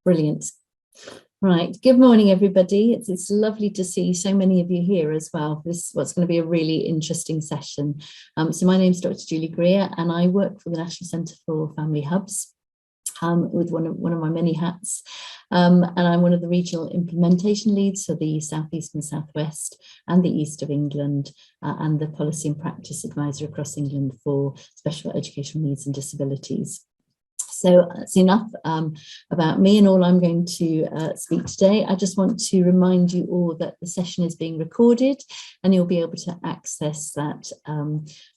Brilliant. Right. Good morning, everybody. It's lovely to see so many of you here as well. This is what's going to be a really interesting session. So my name is Dr. Julie Greer, and I work for the National Centre for Family Hubs with one of my many hats. And I'm one of the regional implementation leads for the South East and South West and the East of England, and the policy and practice advisor across England for special educational needs and disabilities. So that's enough about me and all I'm going to speak today. I just want to remind you all that the session is being recorded and you'll be able to access that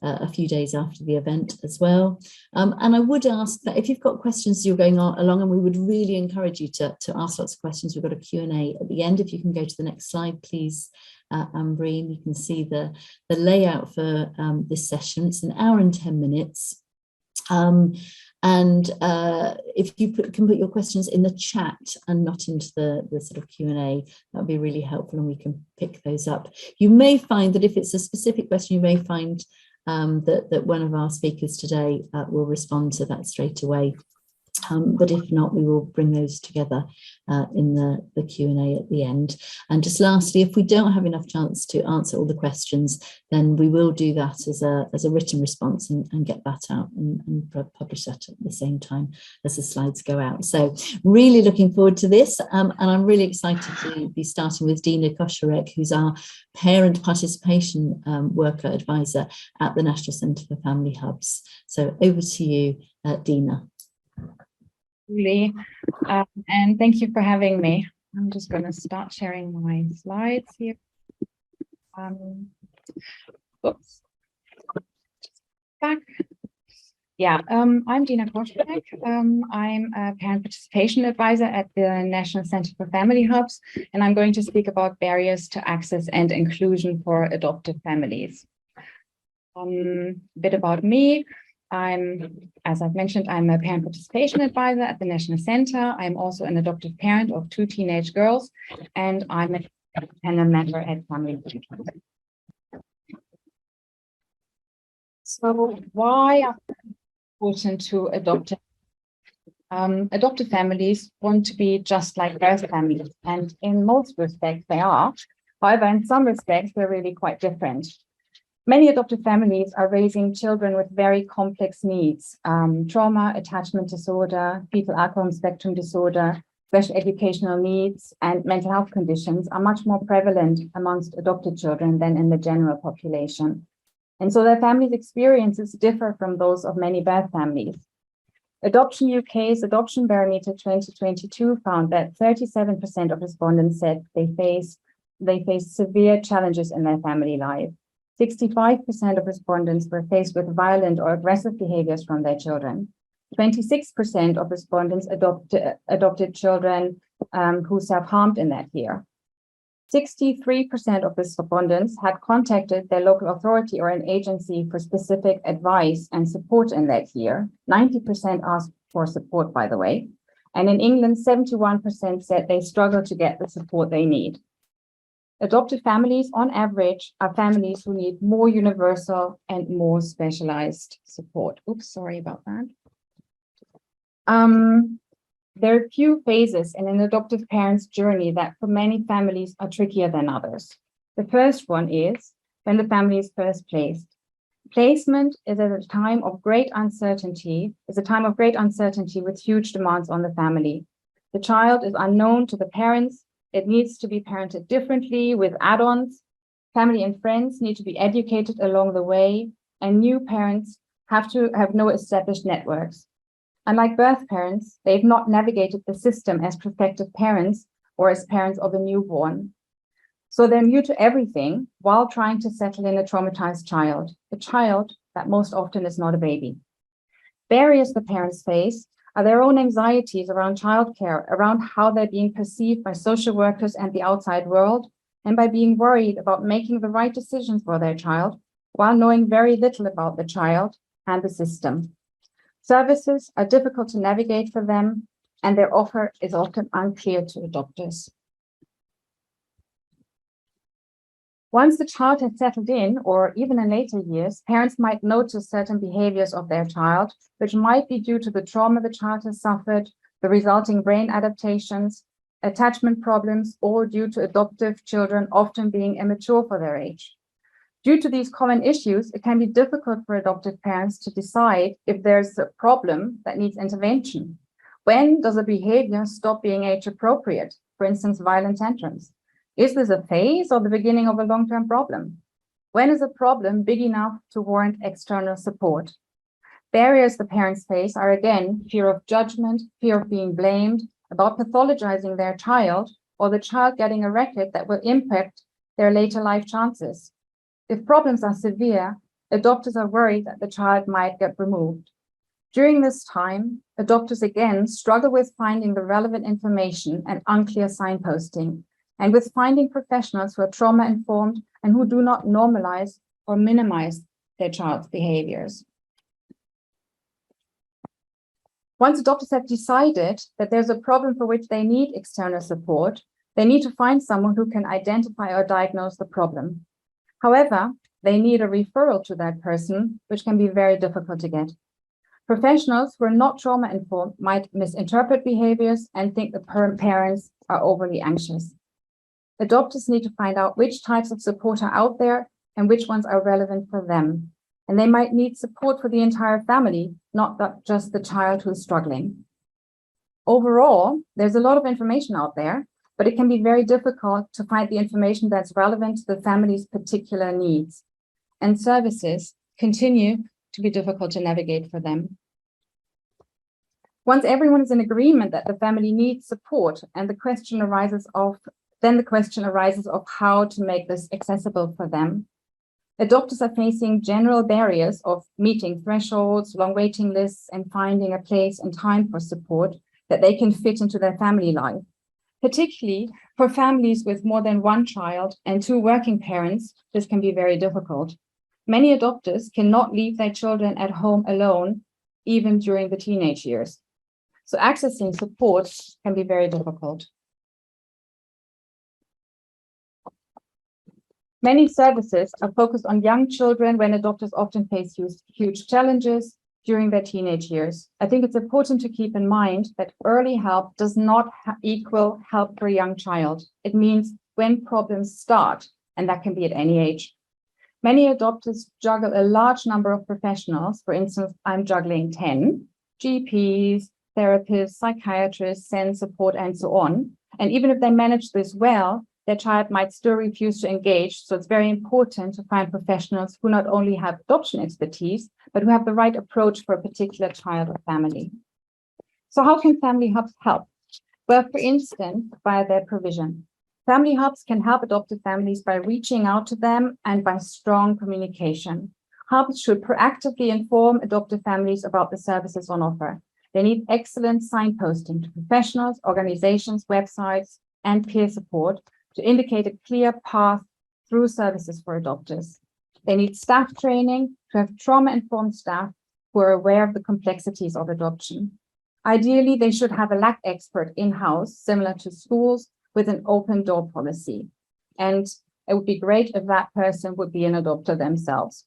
a few days after the event as well. And I would ask that if you've got questions you're going along, and we would really encourage you to ask lots of questions. We've got a Q&A at the end. If you can go to the next slide, please, Ambreen. You can see the layout for this session. It's an hour and 10 minutes. And if you can put your questions in the chat and not into the sort of Q&A, that would be really helpful and we can pick those up. You may find that if it's a specific question, you may find that one of our speakers today will respond to that straight away. But if not, we will bring those together in the Q&A at the end. And just lastly, if we don't have enough chance to answer all the questions, then we will do that as a written response and get that out and publish that at the same time as the slides go out. So really looking forward to this. And I'm really excited to be starting with Dina Kosharek, who's our parent participation worker advisor at the National Centre for Family Hubs. So over to you, Dina. Julie, and thank you for having me. I'm just going to start sharing my slides here. Oops. Back. Yeah, I'm Dina Kosharek. I'm a parent participation advisor at the National Centre for Family Hubs, and I'm going to speak about barriers to access and inclusion for adoptive families. A bit about me. As I've mentioned, I'm a parent participation advisor at the National Centre. I'm also an adoptive parent of 2 teenage girls, and I'm a independent member at Family Hubs. So why are it important to adoptive? Adoptive families want to be just like birth families, and in most respects they are. However, in some respects, they're really quite different. Many adoptive families are raising children with very complex needs. Trauma, attachment disorder, fetal alcohol spectrum disorder, special educational needs, and mental health conditions are much more prevalent amongst adopted children than in the general population. And so their families' experiences differ from those of many birth families. Adoption UK's Adoption Barometer 2022 found that 37% of respondents said they face severe challenges in their family life. 65% of respondents were faced with violent or aggressive behaviors from their children. 26% of respondents adopted children who self-harmed in that year. 63% of respondents had contacted their local authority or an agency for specific advice and support in that year. 90% asked for support, by the way. And in England, 71% said they struggle to get the support they need. Adopted families, on average, are families who need more universal and more specialized support. Oops, sorry about that. There are a few phases in an adoptive parent's journey that for many families are trickier than others. The first one is when the family is first placed. Placement is at a time of great uncertainty, with huge demands on the family. The child is unknown to the parents. It needs to be parented differently with add-ons. Family and friends need to be educated along the way, and new parents have to have no established networks. Unlike birth parents, they've not navigated the system as prospective parents or as parents of a newborn. So they're new to everything while trying to settle in a traumatized child, a child that most often is not a baby. Barriers the parents face are their own anxieties around childcare, around how they're being perceived by social workers and the outside world, and by being worried about making the right decisions for their child while knowing very little about the child and the system. Services are difficult to navigate for them, and their offer is often unclear to adopters. Once the child has settled in, or even in later years, parents might notice certain behaviors of their child, which might be due to the trauma the child has suffered, the resulting brain adaptations, attachment problems, all due to adoptive children often being immature for their age. Due to these common issues, it can be difficult for adoptive parents to decide if there's a problem that needs intervention. When does a behavior stop being age appropriate? For instance, violent tantrums. Is this a phase or the beginning of a long-term problem? When is a problem big enough to warrant external support? Barriers the parents face are again fear of judgment, fear of being blamed, about pathologizing their child, or the child getting a record that will impact their later life chances. If problems are severe, adopters are worried that the child might get removed. During this time, adopters again struggle with finding the relevant information and unclear signposting, and with finding professionals who are trauma-informed and who do not normalize or minimize their child's behaviors. Once adopters have decided that there's a problem for which they need external support, they need to find someone who can identify or diagnose the problem. However, they need a referral to that person, which can be very difficult to get. Professionals who are not trauma-informed might misinterpret behaviors and think the parents are overly anxious. Adopters need to find out which types of support are out there and which ones are relevant for them. And they might need support for the entire family, not just the child who's struggling. Overall, there's a lot of information out there, but it can be very difficult to find the information that's relevant to the family's particular needs. And services continue to be difficult to navigate for them. Once everyone is in agreement that the family needs support, and the question arises of how to make this accessible for them. Adopters are facing general barriers of meeting thresholds, long waiting lists, and finding a place and time for support that they can fit into their family life. Particularly for families with more than one child and two working parents, this can be very difficult. Many adopters cannot leave their children at home alone, even during the teenage years. So accessing support can be very difficult. Many services are focused on young children when adopters often face huge challenges during their teenage years. I think it's important to keep in mind that early help does not equal help for a young child. It means when problems start, and that can be at any age. Many adopters juggle a large number of professionals. For instance, I'm juggling 10 GPs, therapists, psychiatrists, SEND support, and so on. And even if they manage this well, their child might still refuse to engage. So it's very important to find professionals who not only have adoption expertise, but who have the right approach for a particular child or family. So how can family hubs help? Well, for instance, via their provision. Family hubs can help adopted families by reaching out to them and by strong communication. Hubs should proactively inform adopted families about the services on offer. They need excellent signposting to professionals, organizations, websites, and peer support to indicate a clear path through services for adopters. They need staff training to have trauma-informed staff who are aware of the complexities of adoption. Ideally, they should have a LAC expert in-house, similar to schools, with an open door policy. And it would be great if that person would be an adopter themselves.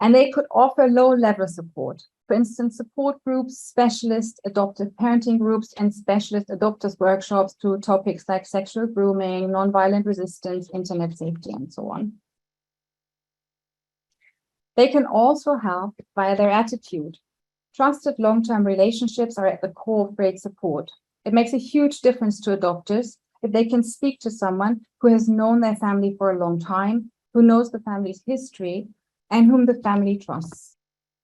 And they could offer low-level support. For instance, support groups, specialist adoptive parenting groups, and specialist adopters workshops to topics like sexual grooming, nonviolent resistance, internet safety, and so on. They can also help via their attitude. Trusted long-term relationships are at the core of great support. It makes a huge difference to adopters if they can speak to someone who has known their family for a long time, who knows the family's history, and whom the family trusts.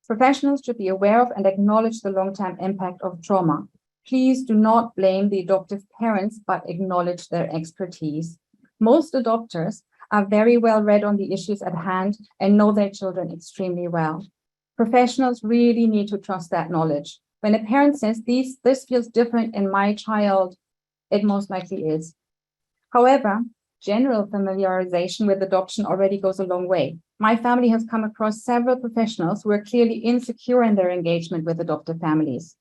Professionals should be aware of and acknowledge the long-term impact of trauma. Please do not blame the adoptive parents, but acknowledge their expertise. Most adopters are very well read on the issues at hand and know their children extremely well. Professionals really need to trust that knowledge. When a parent says, this feels different in my child, it most likely is. However, general familiarization with adoption already goes a long way. My family has come across several professionals who are clearly insecure in their engagement with adoptive families.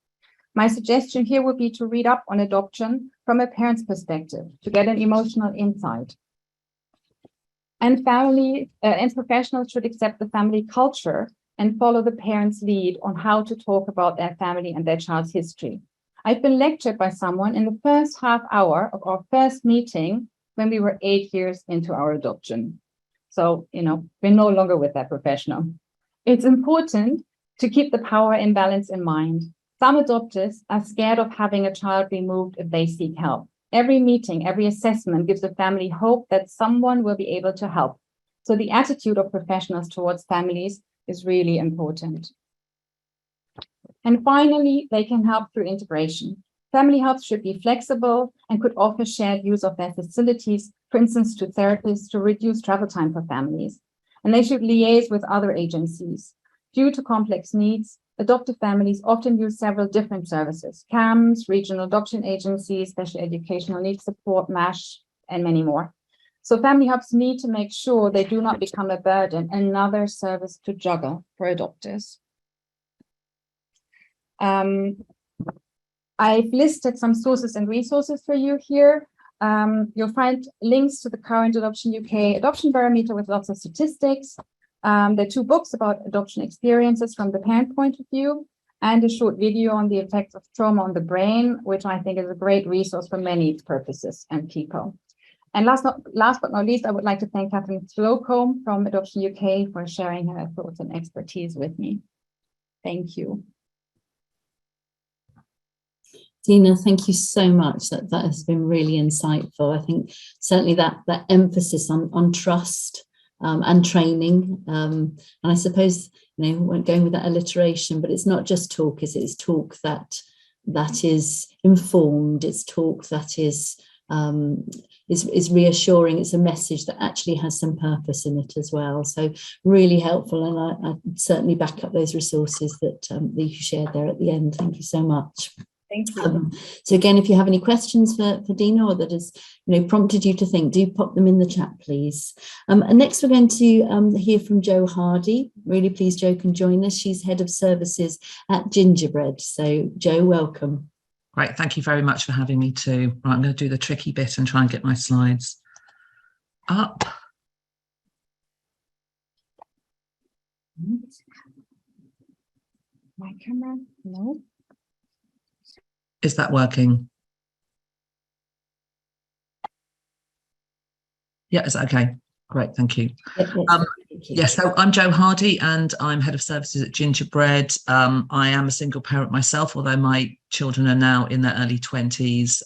My suggestion here would be to read up on adoption from a parent's perspective to get an emotional insight. And professionals should accept the family culture and follow the parents' lead on how to talk about their family and their child's history. I've been lectured by someone in the first half hour of our first meeting when we were 8 years into our adoption. So, we're no longer with that professional. It's important to keep the power imbalance in mind. Some adopters are scared of having a child removed if they seek help. Every meeting, every assessment gives the family hope that someone will be able to help. So the attitude of professionals towards families is really important. And finally, they can help through integration. Family help should be flexible and could offer shared use of their facilities, for instance, to therapists, to reduce travel time for families. And they should liaise with other agencies. Due to complex needs, adoptive families often use several different services: CAMS, regional adoption agencies, special educational needs support, MASH, and many more. So family hubs need to make sure they do not become a burden, another service to juggle for adopters. I've listed some sources and resources for you here. You'll find links to the current Adoption UK adoption barometer with lots of statistics. There are 2 books about adoption experiences from the parent point of view, and a short video on the effects of trauma on the brain, which I think is a great resource for many purposes and people. And last but not least, I would like to thank Catherine Slocombe from Adoption UK for sharing her thoughts and expertise with me. Thank you. Dina, thank you so much. That has been really insightful. I think certainly that emphasis on trust and training. And I suppose, going with that alliteration, but it's not just talk, is it? It's talk that is informed. It's talk that is reassuring. It's a message that actually has some purpose in it as well. So really helpful. And I certainly back up those resources that you shared there at the end. Thank you so much. Thank you. So again, if you have any questions for Dina, or that has prompted you to think, do pop them in the chat, please. And next we're going to hear from Jo Hardy. Really pleased Jo can join us. She's Head of Services at Gingerbread. So Jo, welcome. Great, thank you very much for having me too. Right, I'm going to do the tricky bit and try and get my slides up. My camera, no. Is that working? Yeah, is that okay? Great, thank you. Yes, so I'm Jo Hardy and I'm Head of Services at Gingerbread. I am a single parent myself, although my children are now in their early 20s,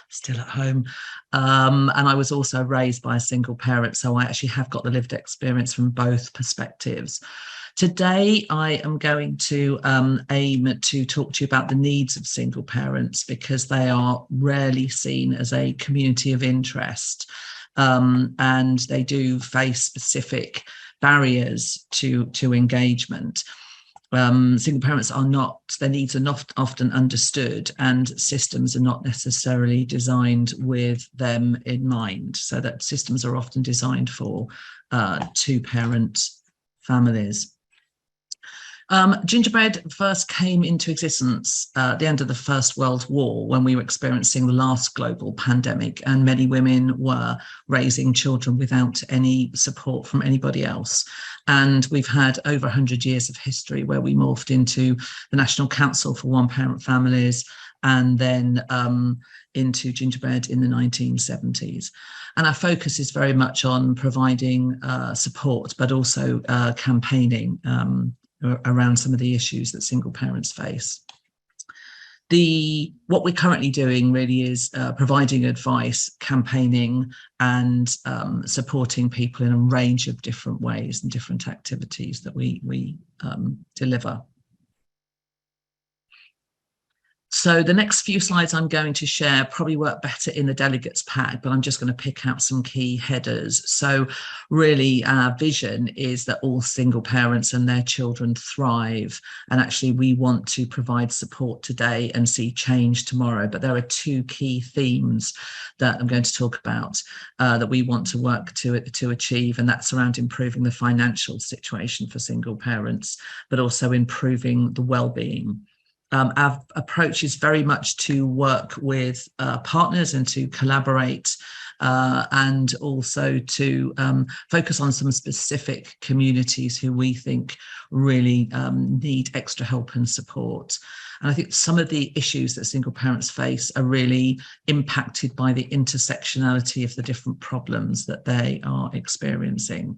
still at home. And I was also raised by a single parent, so I actually have got the lived experience from both perspectives. Today, I am going to aim to talk to you about the needs of single parents, because they are rarely seen as a community of interest, and they do face specific barriers to engagement. Single parents are not, their needs are not often understood, and systems are not necessarily designed with them in mind. So that systems are often designed for 2-parent families. Gingerbread first came into existence at the end of the First World War, when we were experiencing the last global pandemic, and many women were raising children without any support from anybody else. And we've had over 100 years of history where we morphed into the National Council for One-Parent Families, and then into Gingerbread in the 1970s. And our focus is very much on providing support, but also campaigning around some of the issues that single parents face. What we're currently doing really is providing advice, campaigning, and supporting people in a range of different ways and different activities that we deliver. So the next few slides I'm going to share probably work better in the delegates pack, but I'm just going to pick out some key headers. So really our vision is that all single parents and their children thrive. And actually we want to provide support today and see change tomorrow. But there are 2 key themes that I'm going to talk about that we want to work to achieve. And that's around improving the financial situation for single parents, but also improving the well-being. Our approach is very much to work with partners and to collaborate and also to focus on some specific communities who we think really need extra help and support. And I think some of the issues that single parents face are really impacted by the intersectionality of the different problems that they are experiencing.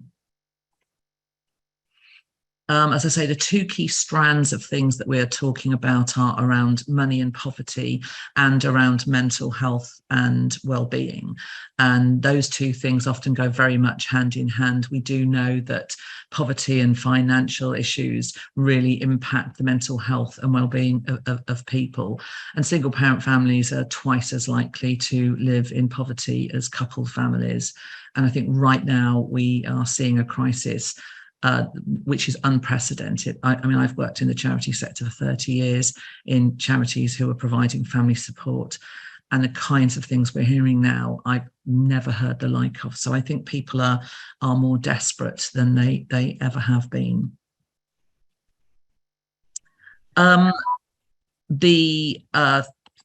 As I say, the two key strands of things that we're talking about are around money and poverty and around mental health and well-being. And those two things often go very much hand in hand. We do know that poverty and financial issues really impact the mental health and well-being of people. And single parent families are twice as likely to live in poverty as coupled families. And I think right now we are seeing a crisis which is unprecedented. I mean, I've worked in the charity sector for 30 years in charities who are providing family support, and the kinds of things we're hearing now, I've never heard the like of. So I think people are more desperate than they ever have been. The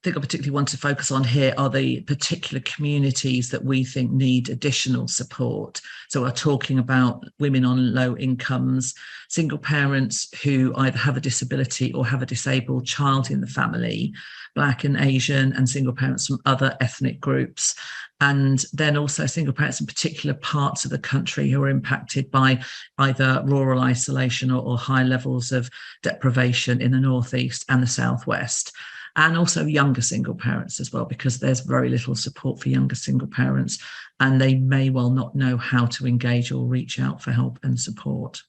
thing I particularly want to focus on here are the particular communities that we think need additional support. So we're talking about women on low incomes, single parents who either have a disability or have a disabled child in the family, Black and Asian, and single parents from other ethnic groups. And then also single parents in particular parts of the country who are impacted by either rural isolation or high levels of deprivation in the northeast and the southwest. And also younger single parents as well, because there's very little support for younger single parents, and they may well not know how to engage or reach out for help and support.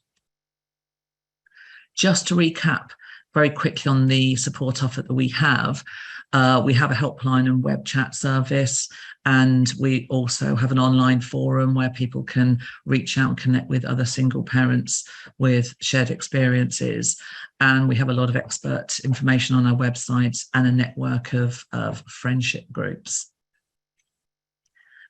Just to recap very quickly on the support offer that we have a helpline and web chat service, and we also have an online forum where people can reach out and connect with other single parents with shared experiences. And we have a lot of expert information on our website and a network of friendship groups.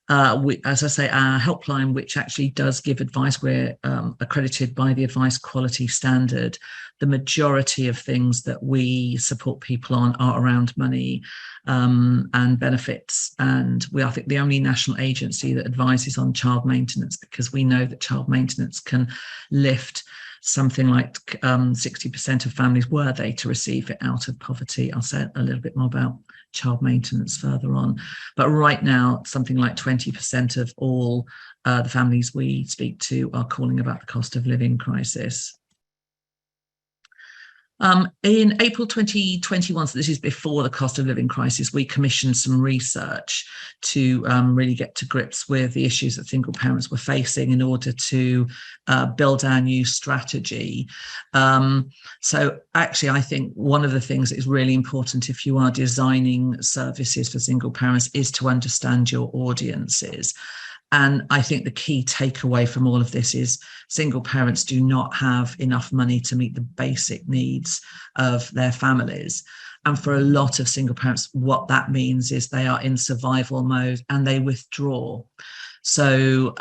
As I say, our helpline, which actually does give advice, we're accredited by the Advice Quality Standard. The majority of things that we support people on are around money and benefits. And we are, I think, the only national agency that advises on child maintenance, because we know that child maintenance can lift something like 60% of families, were they to receive it, out of poverty. I'll say a little bit more about child maintenance further on. But right now, something like 20% of all the families we speak to are calling about the cost of living crisis. In April 2021, so this is before the cost of living crisis, we commissioned some research to really get to grips with the issues that single parents were facing in order to build our new strategy. So actually, I think one of the things that is really important if you are designing services for single parents is to understand your audiences. And I think the key takeaway from all of this is single parents do not have enough money to meet the basic needs of their families. And for a lot of single parents, what that means is they are in survival mode and they withdraw. So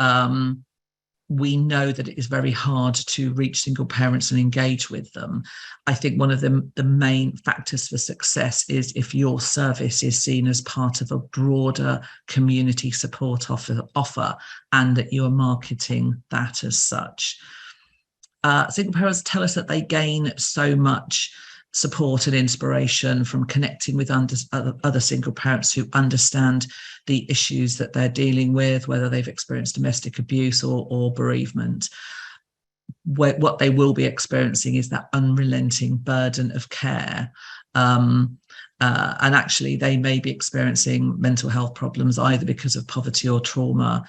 we know that it is very hard to reach single parents and engage with them. I think one of the main factors for success is if your service is seen as part of a broader community support offer and that you're marketing that as such. Single parents tell us that they gain so much support and inspiration from connecting with other single parents who understand the issues that they're dealing with, whether they've experienced domestic abuse or bereavement. What they will be experiencing is that unrelenting burden of care. And actually, they may be experiencing mental health problems either because of poverty or trauma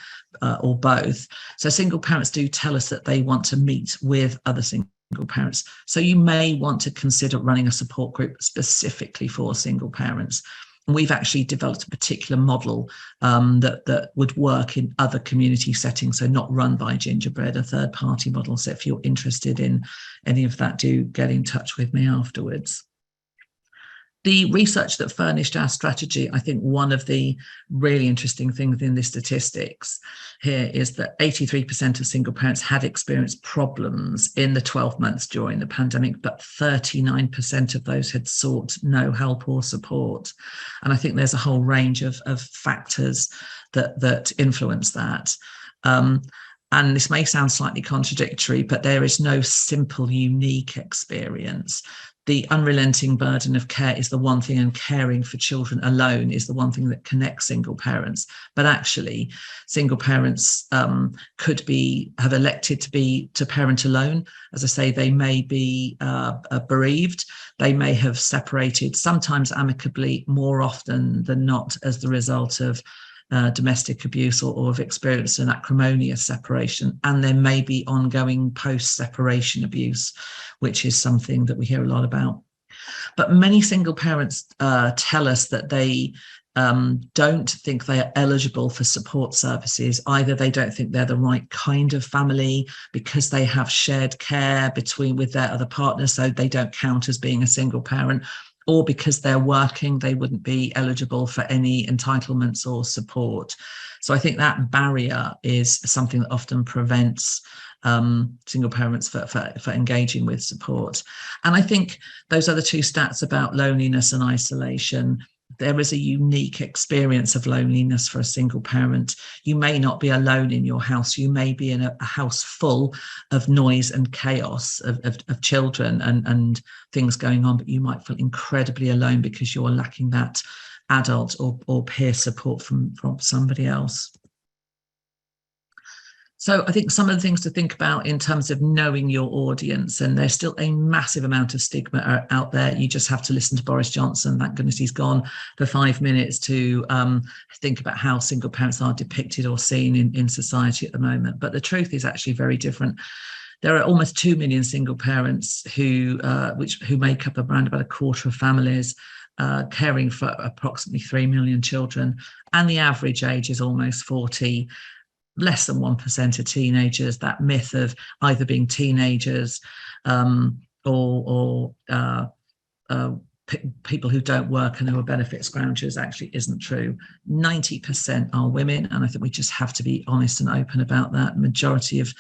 or both. So single parents do tell us that they want to meet with other single parents. So you may want to consider running a support group specifically for single parents. And we've actually developed a particular model that would work in other community settings, so not run by Gingerbread, a third-party model. So if you're interested in any of that, do get in touch with me afterwards. The research that furnished our strategy, I think one of the really interesting things in the statistics here is that 83% of single parents had experienced problems in the 12 months during the pandemic, but 39% of those had sought no help or support. And I think there's a whole range of factors that influence that. And this may sound slightly contradictory, but there is no simple, unique experience. The unrelenting burden of care is the one thing, and caring for children alone is the one thing that connects single parents. But actually, single parents could have elected to parent alone. As I say, they may be bereaved. They may have separated, sometimes amicably, more often than not as the result of domestic abuse or have experienced an acrimonious separation, and there may be ongoing post-separation abuse, which is something that we hear a lot about. But many single parents tell us that they don't think they are eligible for support services. Either they don't think they're the right kind of family because they have shared care with their other partners, so they don't count as being a single parent, or because they're working, they wouldn't be eligible for any entitlements or support. So I think that barrier is something that often prevents single parents for engaging with support. And I think those other two stats about loneliness and isolation, there is a unique experience of loneliness for a single parent. You may not be alone in your house. You may be in a house full of noise and chaos of children and things going on, but you might feel incredibly alone because you're lacking that adult or peer support from somebody else. So I think some of the things to think about in terms of knowing your audience, and there's still a massive amount of stigma out there. You just have to listen to Boris Johnson. Thank goodness he's gone for 5 minutes to think about how single parents are depicted or seen in society at the moment. But the truth is actually very different. There are almost 2 million single parents who make up around about a quarter of families, caring for approximately 3 million children. And the average age is almost 40. Less than 1% are teenagers. That myth of either being teenagers or people who don't work and who are benefit scroungers actually isn't true. 90% are women, and I think we just have to be honest and open about that. Majority of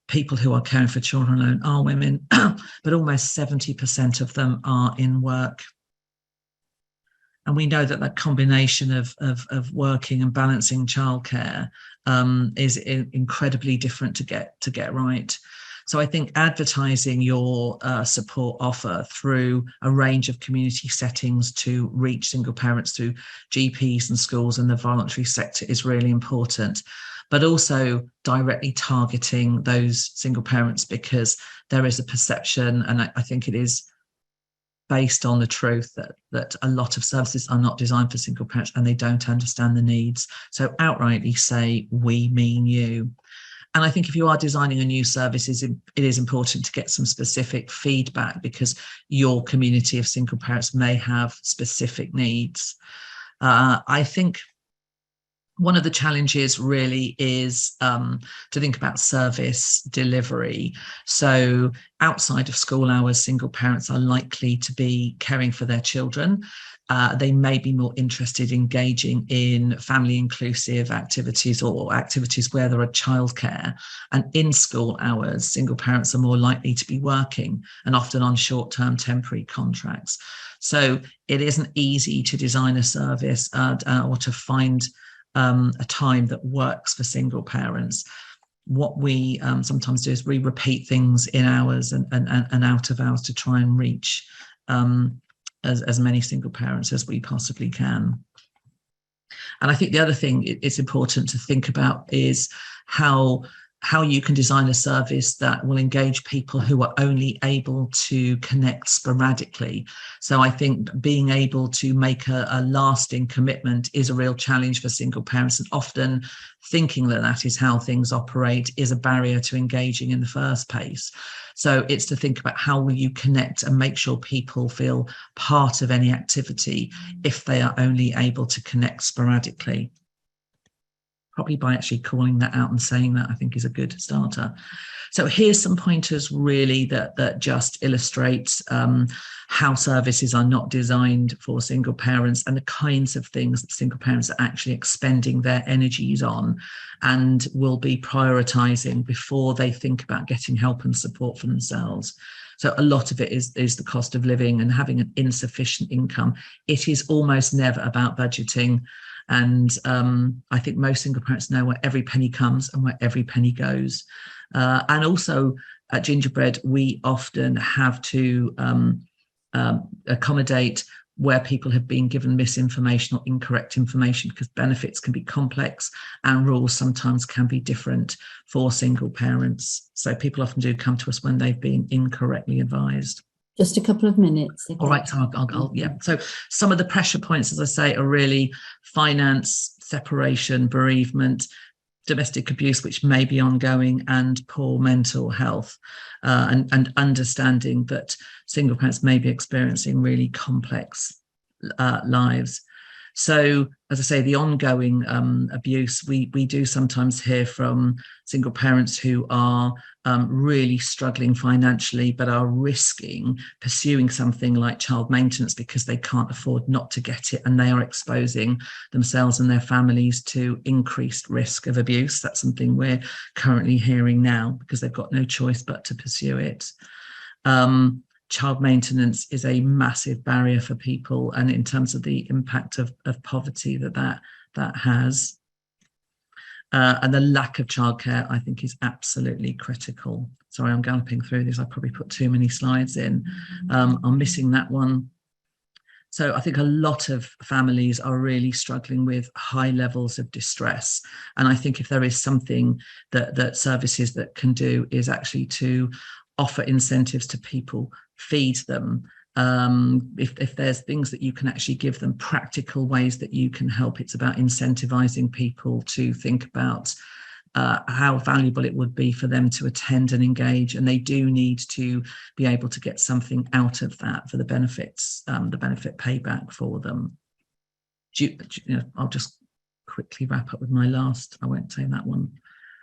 people who are caring for children alone are women, but almost 70% of them are in work. And we know that that combination of working and balancing childcare is incredibly different to get right. So I think advertising your support offer through a range of community settings to reach single parents through GPs and schools and the voluntary sector is really important. But also directly targeting those single parents, because there is a perception, and I think it is based on the truth that a lot of services are not designed for single parents and they don't understand the needs. So outrightly say, we mean you. And I think if you are designing a new service, it is important to get some specific feedback, because your community of single parents may have specific needs. I think one of the challenges really is to think about service delivery. So outside of school hours, single parents are likely to be caring for their children. They may be more interested in engaging in family inclusive activities or activities where there are childcare. And in school hours, single parents are more likely to be working, and often on short-term temporary contracts. So it isn't easy to design a service or to find a time that works for single parents. What we sometimes do is we repeat things in hours and out of hours to try and reach as many single parents as we possibly can. And I think the other thing it's important to think about is how you can design a service that will engage people who are only able to connect sporadically. So I think being able to make a lasting commitment is a real challenge for single parents, and often thinking that is how things operate is a barrier to engaging in the first place. So it's to think about how will you connect and make sure people feel part of any activity if they are only able to connect sporadically. Probably by actually calling that out and saying that, I think, is a good starter. So here's some pointers really that just illustrate how services are not designed for single parents and the kinds of things that single parents are actually expending their energies on and will be prioritizing before they think about getting help and support for themselves. So a lot of it is the cost of living and having an insufficient income. It is almost never about budgeting. And I think most single parents know where every penny comes and where every penny goes. And also at Gingerbread, we often have to accommodate where people have been given misinformation or incorrect information, because benefits can be complex and rules sometimes can be different for single parents. So people often do come to us when they've been incorrectly advised. Just a couple of minutes. Okay. All right, so I'll yeah. So some of the pressure points, as I say, are really finance, separation, bereavement, domestic abuse, which may be ongoing, and poor mental health, and understanding that single parents may be experiencing really complex lives. So, as I say, the ongoing abuse, we do sometimes hear from single parents who are really struggling financially, but are risking pursuing something like child maintenance because they can't afford not to get it, and they are exposing themselves and their families to increased risk of abuse. That's something we're currently hearing now because they've got no choice but to pursue it. Child maintenance is a massive barrier for people, and in terms of the impact of poverty that has. And the lack of childcare, I think, is absolutely critical. Sorry, I'm galloping through this. I probably put too many slides in. I'm missing that one. So I think a lot of families are really struggling with high levels of distress. And I think if there is something that services that can do is actually to offer incentives to people, feed them. If there's things that you can actually give them, practical ways that you can help, it's about incentivizing people to think about how valuable it would be for them to attend and engage, and they do need to be able to get something out of that for the benefits, the benefit payback for them. I'll just quickly wrap up with my last. I won't say that one.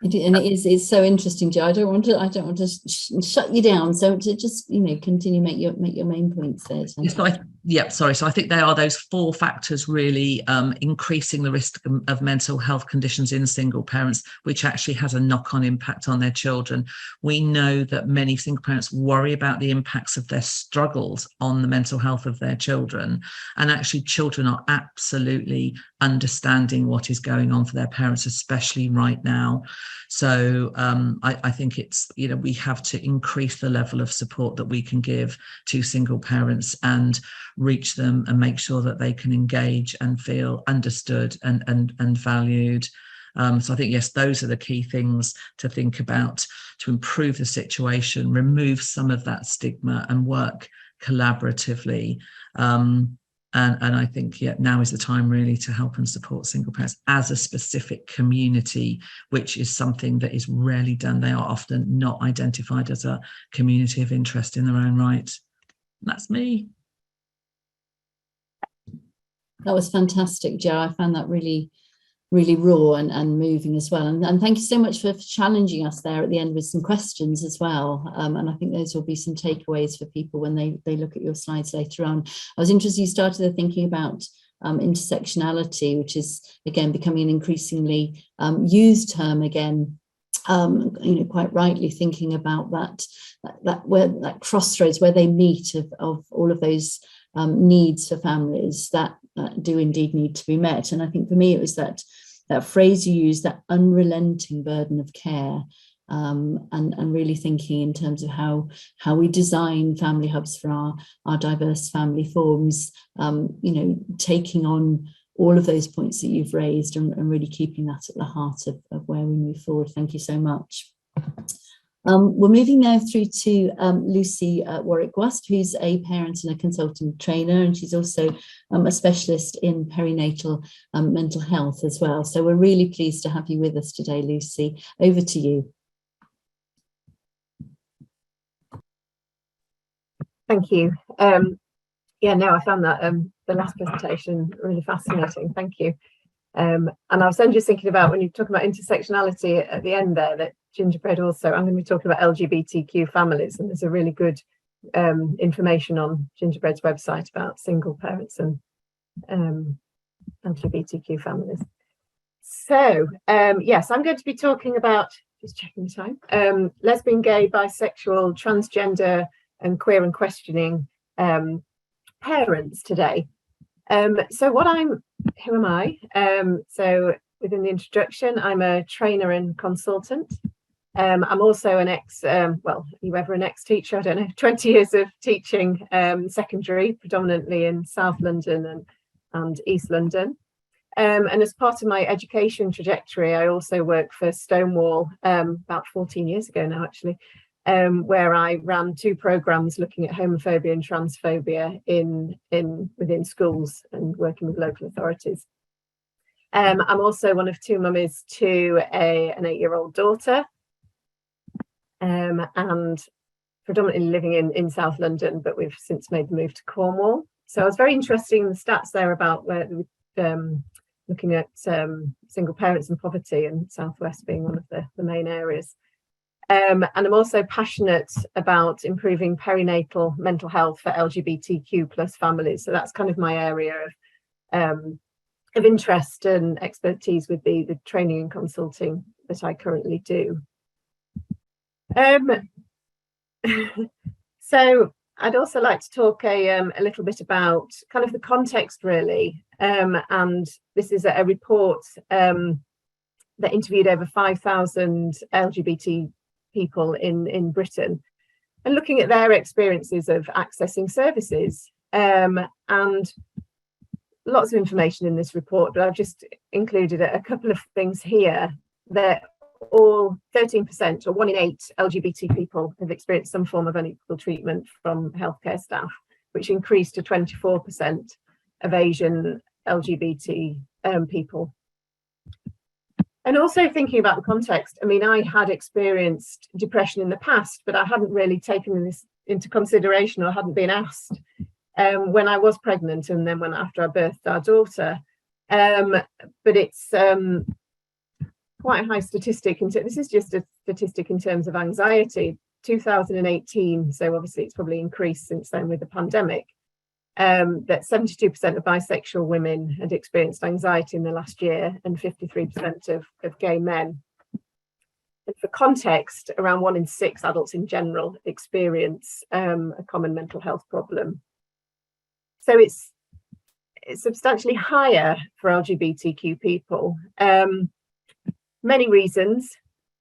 And it's so interesting, Jo. I don't want to shut you down. So to just continue, make your main points there. So. So I think they are those four factors really increasing the risk of mental health conditions in single parents, which actually has a knock-on impact on their children. We know that many single parents worry about the impacts of their struggles on the mental health of their children, and actually children are absolutely understanding what is going on for their parents, especially right now. So I think it's, we have to increase the level of support that we can give to single parents and reach them and make sure that they can engage and feel understood and valued. So I think, yes, those are the key things to think about to improve the situation, remove some of that stigma and work collaboratively. And I think, now is the time really to help and support single parents as a specific community, which is something that is rarely done. They are often not identified as a community of interest in their own right. And that's me. That was fantastic, Jo. I found that really, really raw and moving as well. And thank you so much for challenging us there at the end with some questions as well. And I think those will be some takeaways for people when they look at your slides later on. I was interested you started there thinking about intersectionality, which is, again, becoming an increasingly used term again. Quite rightly thinking about that crossroads where they meet of all of those needs for families that do indeed need to be met. And I think for me it was that phrase you used, that unrelenting burden of care, and really thinking in terms of how we design family hubs for our diverse family forms, taking on all of those points that you've raised and really keeping that at the heart of where we move forward. Thank you so much. We're moving now through to Lucy Warwick-Wast, who's a parent and a consultant trainer, and she's also a specialist in perinatal mental health as well. So we're really pleased to have you with us today, Lucy. Over to you. Thank you. I found that the last presentation really fascinating. Thank you. And I was then just thinking about when you talk about intersectionality at the end there, that Gingerbread also, I'm going to be talking about LGBTQ families, and there's a really good information on Gingerbread's website about single parents and LGBTQ families. So yes, I'm going to be talking about, just checking the time, lesbian, gay, bisexual, transgender and queer and questioning parents today. So who am I? So within the introduction, I'm a trainer and consultant. I'm also an well, are you ever an ex-teacher? I don't know, 20 years of teaching secondary, predominantly in South London and East London. And as part of my education trajectory, I also worked for Stonewall about 14 years ago now, actually, where I ran 2 programs looking at homophobia and transphobia within schools and working with local authorities. I'm also one of 2 mummies to an 8-year-old daughter, and predominantly living in South London, but we've since made the move to Cornwall. So I was very interested in the stats there about where looking at single parents and poverty, and Southwest being one of the main areas. And I'm also passionate about improving perinatal mental health for LGBTQ+ families. So that's kind of my area of interest and expertise with the training and consulting that I currently do. So I'd also like to talk a little bit about kind of the context, really. And this is a report that interviewed over 5,000 LGBT people in Britain, and looking at their experiences of accessing services. And lots of information in this report, but I've just included a couple of things here that all 13%, or 1 in 8 LGBT people, have experienced some form of unequal treatment from healthcare staff, which increased to 24% of Asian LGBT people. And also thinking about the context, I mean, I had experienced depression in the past, but I hadn't really taken this into consideration, or hadn't been asked when I was pregnant, and then after I birthed our daughter. But it's quite a high statistic. This is just a statistic in terms of anxiety. 2018, so obviously it's probably increased since then with the pandemic, that 72% of bisexual women had experienced anxiety in the last year, and 53% of gay men. And for context, around 1 in 6 adults in general experience a common mental health problem. So it's substantially higher for LGBTQ people. Many reasons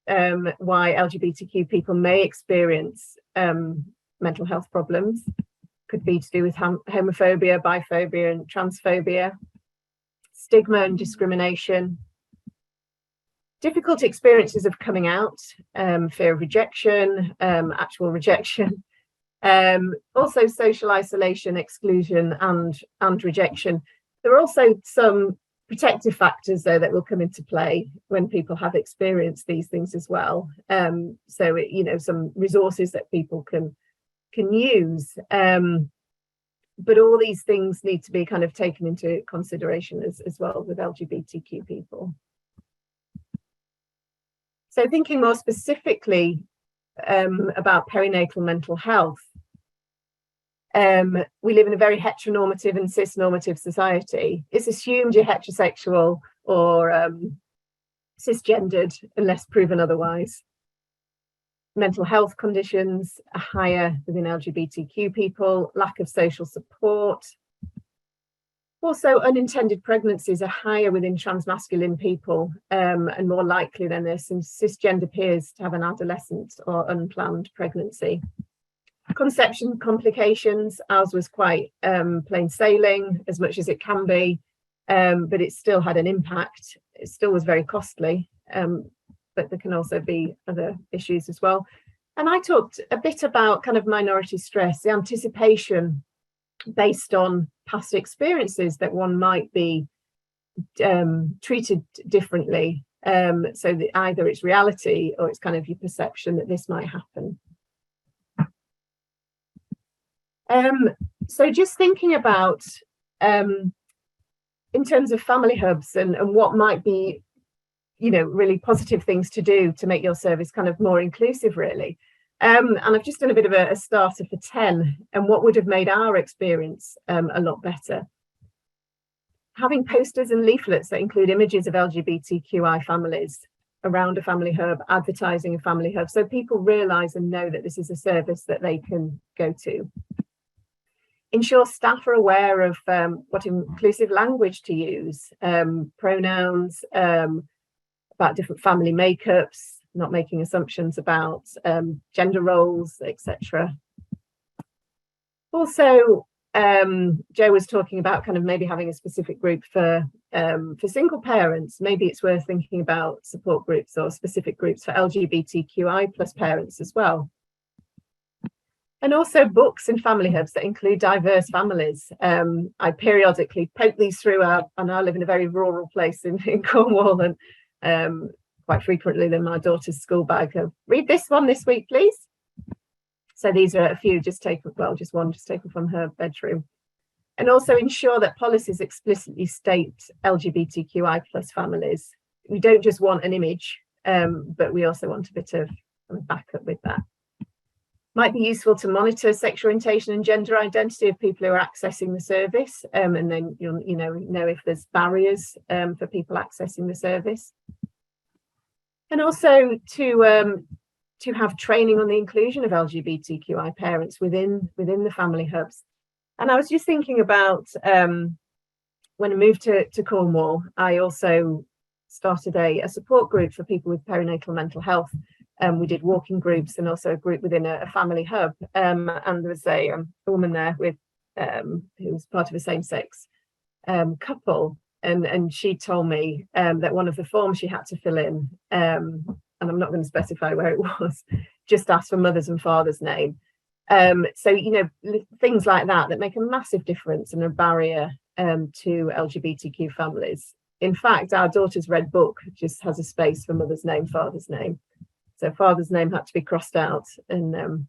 why LGBTQ people may experience mental health problems. Could be to do with homophobia, biphobia, and transphobia, stigma and discrimination, difficult experiences of coming out, fear of rejection, actual rejection, also social isolation, exclusion, and rejection. There are also some protective factors, though, that will come into play when people have experienced these things as well. So, some resources that people can use. But all these things need to be kind of taken into consideration as well with LGBTQ people. So thinking more specifically about perinatal mental health, we live in a very heteronormative and cisnormative society. It's assumed you're heterosexual or cisgendered unless proven otherwise. Mental health conditions are higher within LGBTQ people, lack of social support. Also, unintended pregnancies are higher within transmasculine people, and more likely than there's some cisgender peers to have an adolescent or unplanned pregnancy. Conception complications, ours was quite plain sailing, as much as it can be, but it still had an impact. It still was very costly, but there can also be other issues as well. And I talked a bit about kind of minority stress, the anticipation based on past experiences that one might be treated differently. So that either it's reality or it's kind of your perception that this might happen. So just thinking about in terms of family hubs and what might be, really positive things to do to make your service kind of more inclusive, really. And I've just done a bit of a starter for 10 and what would have made our experience a lot better. Having posters and leaflets that include images of LGBTQI families around a family hub, advertising a family hub, so people realise and know that this is a service that they can go to. ensure staff are aware of what inclusive language to use, pronouns, about different family makeups, not making assumptions about gender roles, etc. Also, Jo was talking about kind of maybe having a specific group for single parents. Maybe it's worth thinking about support groups or specific groups for LGBTQI plus parents as well. And also books and family hubs that include diverse families. I periodically poke these through I now live in a very rural place in Cornwall, and quite frequently in my daughter's school bag, read this one this week, please. So these are a few just taken, well, just one just taken from her bedroom. And also ensure that policies explicitly state LGBTQI plus families. We don't just want an image, but we also want a bit of backup with that. Might be useful to monitor sexual orientation and gender identity of people who are accessing the service, and then you'll know if there's barriers for people accessing the service. And also to have training on the inclusion of LGBTQI parents within the family hubs. And I was just thinking about when I moved to Cornwall, I also started a support group for people with perinatal mental health. We did walking groups and also a group within a family hub. And there was a woman there with who was part of a same-sex couple. And she told me that one of the forms she had to fill in, and I'm not going to specify where it was, just asked for mother's and father's name. So, things like that make a massive difference and a barrier to LGBTQ families. In fact, our daughter's red book just has a space for mother's name, father's name. So father's name had to be crossed out, and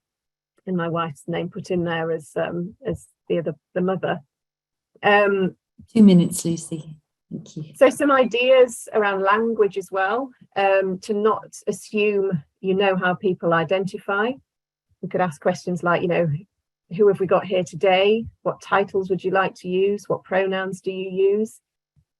my wife's name put in there as the mother. 2 minutes, Lucy. Thank you. So some ideas around language as well, to not assume how people identify. We could ask questions like, who have we got here today? What titles would you like to use? What pronouns do you use?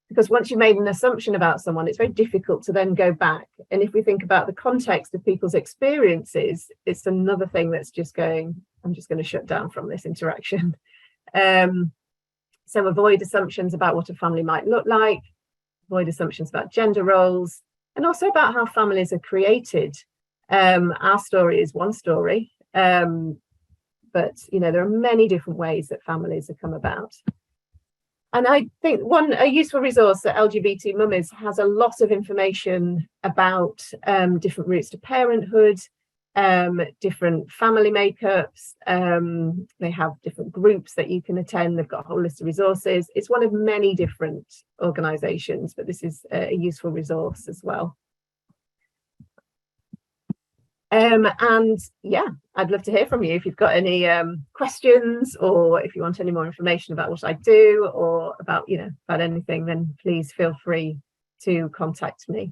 Because once you've made an assumption about someone, it's very difficult to then go back. And if we think about the context of people's experiences, it's another thing that's just going, I'm just going to shut down from this interaction. So avoid assumptions about what a family might look like, avoid assumptions about gender roles, and also about how families are created. Our story is one story, but there are many different ways that families have come about. And I think a useful resource that LGBT Mummies has a lot of information about different routes to parenthood, different family makeups. They have different groups that you can attend. They've got a whole list of resources. It's one of many different organisations, but this is a useful resource as well. And yeah, I'd love to hear from you if you've got any questions, or if you want any more information about what I do, or about about anything, then please feel free to contact me.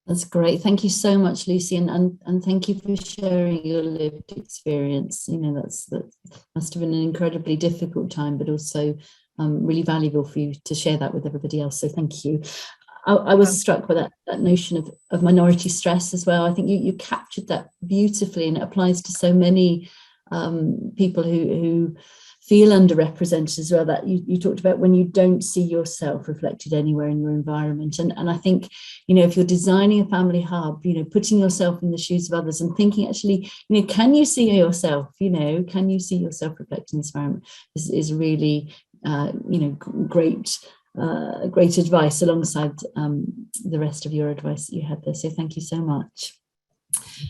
That's great. Thank you so much, Lucy, and thank you for sharing your lived experience. That must have been an incredibly difficult time, but also really valuable for you to share that with everybody else. So thank you. I was struck by that notion of minority stress as well. I think you captured that beautifully, and it applies to so many people who feel underrepresented as well. That you talked about when you don't see yourself reflected anywhere in your environment. And I think, if you're designing a family hub, putting yourself in the shoes of others and thinking, actually, can you see yourself, can you see yourself reflected in this environment is really, great advice alongside the rest of your advice that you had there. So thank you so much.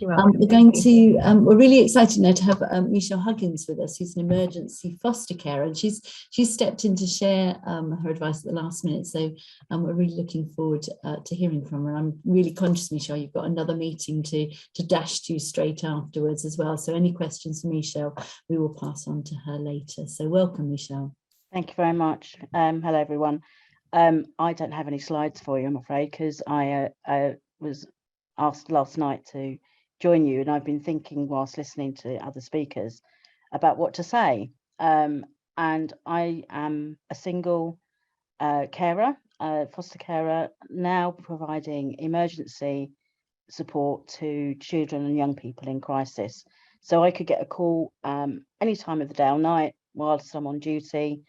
We're really excited now to have Michelle Huggins with us, who's an emergency foster carer, and she's stepped in to share her advice at the last minute. So we're really looking forward to hearing from her. I'm really conscious, Michelle, you've got another meeting to dash to straight afterwards as well. So any questions for Michelle, we will pass on to her later. So welcome, Michelle. Thank you very much. Hello, everyone. I don't have any slides for you, I'm afraid, because I was asked last night to join you, and I've been thinking whilst listening to other speakers about what to say. And I am a single carer, foster carer, now providing emergency support to children and young people in crisis. So I could get a call any time of the day or night whilst I'm on duty,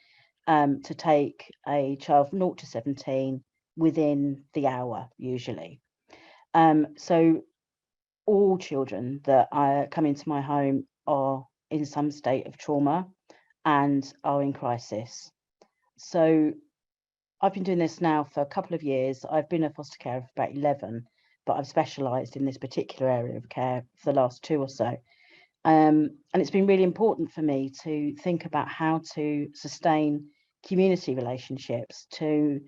to take a child from 0 to 17 within the hour, usually. So all children that come into my home are in some state of trauma and are in crisis. So I've been doing this now for a couple of years. I've been a foster carer for about 11, but I've specialised in this particular area of care for the last 2 or so. And it's been really important for me to think about how to sustain community relationships to,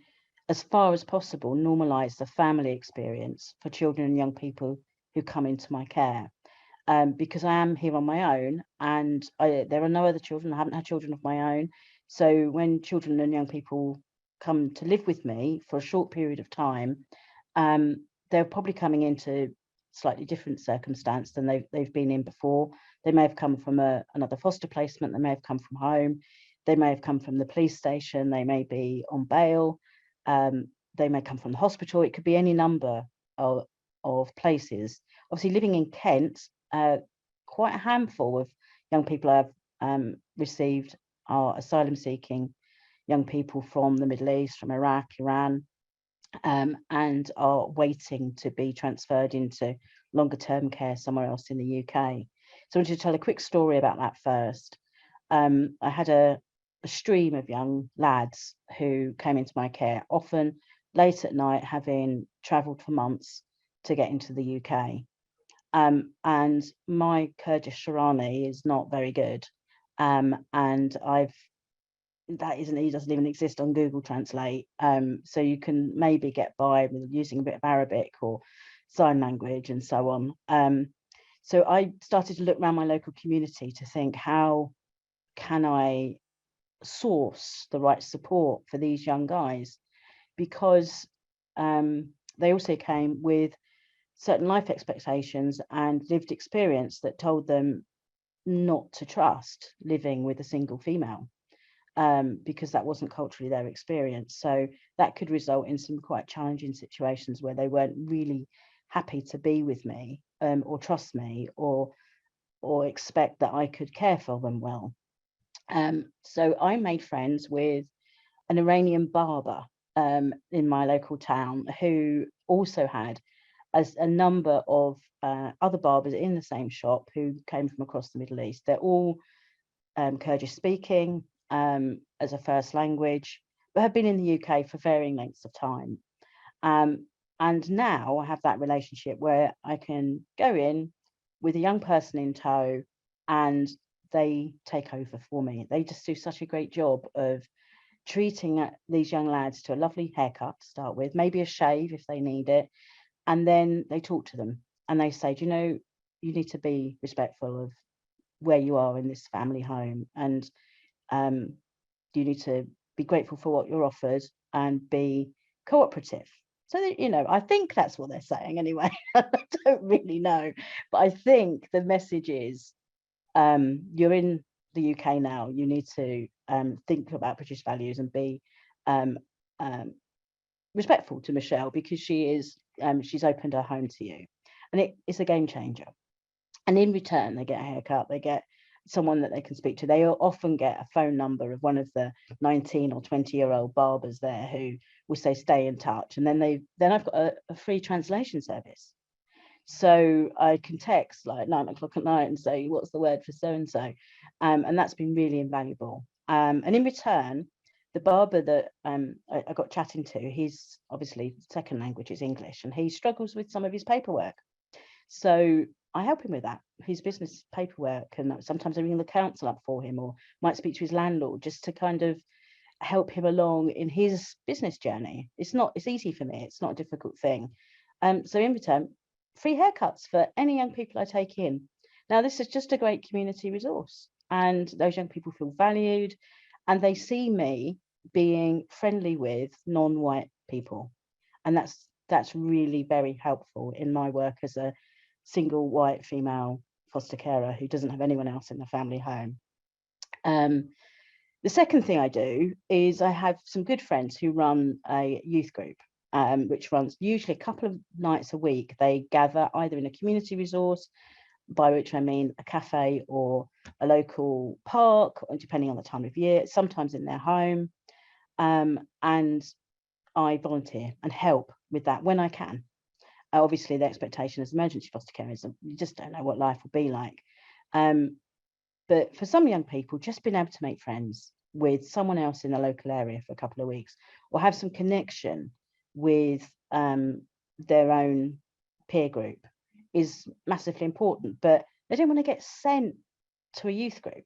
as far as possible, normalise the family experience for children and young people who come into my care. Because I am here on my own, and there are no other children. I haven't had children of my own. So when children and young people come to live with me for a short period of time, they're probably coming into slightly different circumstance than they've been in before. They may have come from another foster placement. They may have come from home. They may have come from the police station. They may be on bail. They may come from the hospital. It could be any number of places. Obviously, living in Kent, quite a handful of young people I've received are asylum seeking young people from the Middle East, from Iraq, Iran, and are waiting to be transferred into longer term care somewhere else in the UK. So I wanted to tell a quick story about that first. I had a stream of young lads who came into my care, often late at night, having travelled for months to get into the UK. And my Kurdish Sharani is not very good. And he doesn't even exist on Google Translate. So you can maybe get by with using a bit of Arabic or sign language and so on. So I started to look around my local community to think, how can I source the right support for these young guys? Because they also came with certain life expectations and lived experience that told them not to trust living with a single female, because that wasn't culturally their experience. So that could result in some quite challenging situations where they weren't really happy to be with me, or trust me, or expect that I could care for them well. So I made friends with an Iranian barber in my local town, who also had a number of other barbers in the same shop who came from across the Middle East. They're all Kurdish speaking as a first language, but have been in the UK for varying lengths of time. And now I have that relationship where I can go in with a young person in tow and they take over for me. They just do such a great job of treating these young lads to a lovely haircut to start with, maybe a shave if they need it. And then they talk to them and they say, do you know, you need to be respectful of where you are in this family home, and you need to be grateful for what you're offered and be cooperative. So that, you know, I think that's what they're saying anyway. I don't really know, but I think the message is, you're in the UK now, you need to think about British values and be respectful to Michelle, because she's opened her home to you, and it's a game changer. And in return, they get a haircut, they get someone that they can speak to. They often get a phone number of one of the 19 or 20-year-old barbers there who will say, stay in touch. And then I've got a free translation service. So I can text like 9 o'clock at night and say, what's the word for so-and-so? And that's been really invaluable. And in return, the barber that I got chatting to, he's obviously second language is English, and he struggles with some of his paperwork. So I help him with that, his business paperwork, and sometimes I ring the council up for him, or might speak to his landlord just to kind of help him along in his business journey. It's easy for me, it's not a difficult thing. So in return, free haircuts for any young people I take in. Now, this is just a great community resource, and those young people feel valued, and they see me being friendly with non-white people, and that's really very helpful in my work as a single white female foster carer who doesn't have anyone else in the family home. The second thing I do is I have some good friends who run a youth group, which runs usually a couple of nights a week. They gather either in a community resource by which I mean a cafe or a local park, or depending on the time of year, sometimes in their home. And I volunteer and help with that when I can. Obviously, the expectation as emergency foster care is you just don't know what life will be like. But for some young people, just being able to make friends with someone else in the local area for a couple of weeks, or have some connection with their own peer group, is massively important. But they don't want to get sent to a youth group,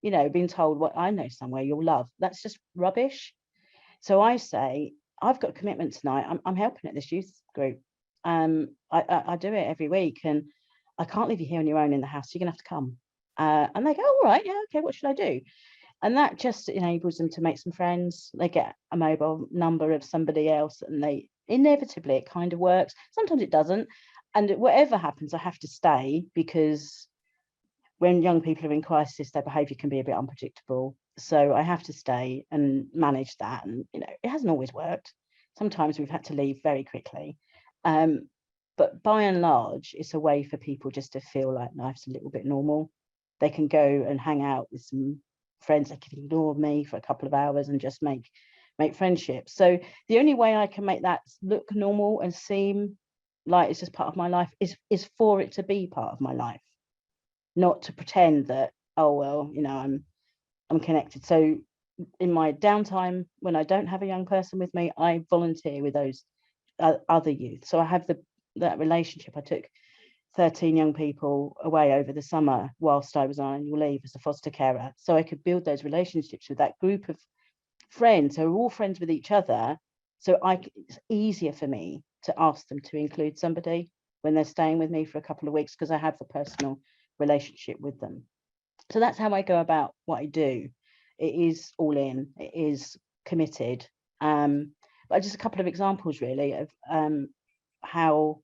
you know, being told, what, I know somewhere you'll love. That's just rubbish. So I say, I've got a commitment tonight. I'm helping at this youth group. I do it every week, and I can't leave you here on your own in the house. You're gonna have to come. And they go, all right, yeah, okay, what should I do? And that just enables them to make some friends. They get a mobile number of somebody else, and they inevitably, it kind of works. Sometimes it doesn't. And whatever happens, I have to stay, because when young people are in crisis, their behaviour can be a bit unpredictable. So I have to stay and manage that. And, you know, it hasn't always worked. Sometimes we've had to leave very quickly. But by and large, it's a way for people just to feel like life's a little bit normal. They can go and hang out with some friends. They can ignore me for a couple of hours and just make friendships. So the only way I can make that look normal and seem like it's just part of my life is for it to be part of my life, not to pretend that, oh, well, you know, I'm connected. So in my downtime, when I don't have a young person with me, I volunteer with those other youth. So I have that relationship. I took 13 young people away over the summer whilst I was on annual leave as a foster carer, so I could build those relationships with that group of friends who are all friends with each other. So it's easier for me to ask them to include somebody when they're staying with me for a couple of weeks, because I have the personal relationship with them. So that's how I go about what I do. It is all in, it is committed. But just a couple of examples really of how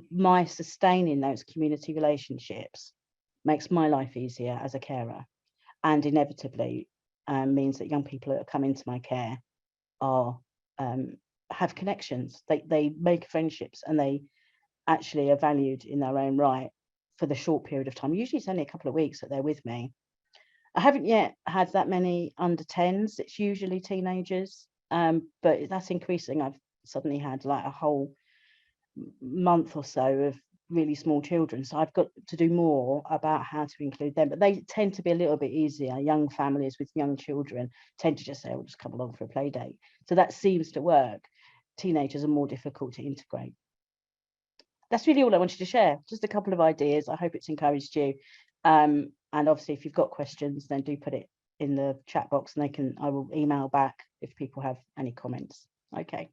my sustaining those community relationships makes my life easier as a carer, and inevitably means that young people that come into my care are have connections. They make friendships, and they actually are valued in their own right for the short period of time. Usually it's only a couple of weeks that they're with me. I haven't yet had that many under 10s. It's usually teenagers, but that's increasing. I've suddenly had like a whole month or so of really small children, so I've got to do more about how to include them. But they tend to be a little bit easier. Young families with young children tend to just say, "We'll just come along for a play date." So that seems to work. Teenagers are more difficult to integrate. That's really all I wanted to share. Just a couple of ideas. I hope it's encouraged you. And obviously, if you've got questions, then do put it in the chat box, and I will email back if people have any comments. Okay.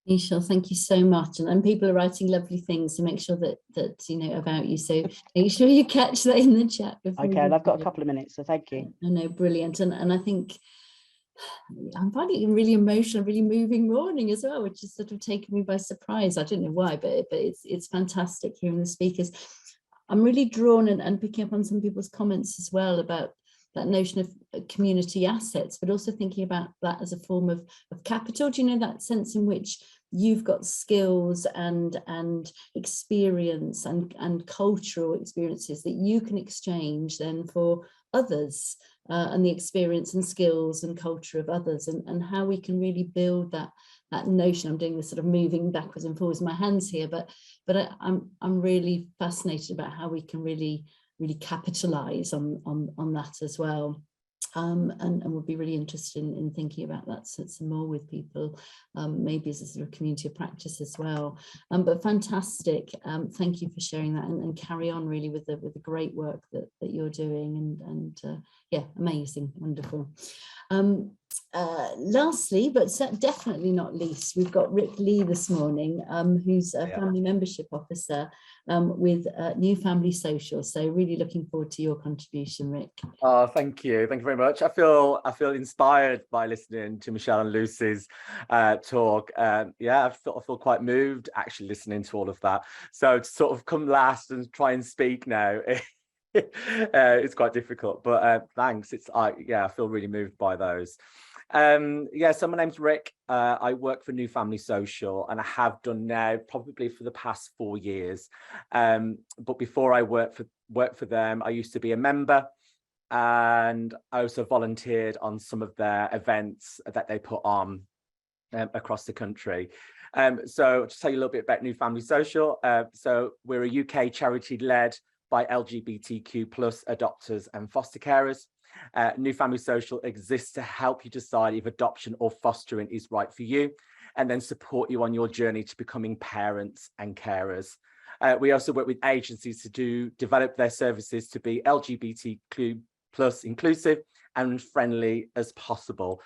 Michelle, thank you so much. And people are writing lovely things, so make sure that you know about you. So make sure you catch that in the chat. Okay, and I've got a couple of minutes, so thank you. I know, brilliant. And I think I'm finding it a really emotional, really moving morning as well, which is sort of taken me by surprise. I don't know why, but it's fantastic hearing the speakers. I'm really drawn and picking up on some people's comments as well about that notion of community assets, but also thinking about that as a form of capital. Do you know, that sense in which you've got skills and experience and cultural experiences that you can exchange then for others, and the experience and skills and culture of others, and how we can really build that notion. I'm doing this sort of moving backwards and forwards with my hands here, but I'm really fascinated about how we can really capitalize on that as well. And would be really interested in thinking about that some more with people, maybe as a sort of community of practice as well. But fantastic. Thank you for sharing that, and carry on really with the great work that you're doing, and yeah, amazing, wonderful. Lastly, but definitely not least, we've got Rick Lee this morning, who's a family membership officer with New Family Social. So really looking forward to your contribution, Rick. Oh, thank you very much. I feel inspired by listening to Michelle and Lucy's talk. Yeah, I feel quite moved actually listening to all of that. So to sort of come last and try and speak now, it's quite difficult. But thanks. I feel really moved by those. Yeah, so my name's Rick. I work for New Family Social, and I have done now probably for the past 4 years. But before I worked for them, I used to be a member, and I also volunteered on some of their events that they put on across the country. So to tell you a little bit about New Family Social, so we're a UK charity led by LGBTQ+ adopters and foster carers. New Family Social exists to help you decide if adoption or fostering is right for you, and then support you on your journey to becoming parents and carers. We also work with agencies to develop their services to be LGBTQ+ inclusive and friendly as possible.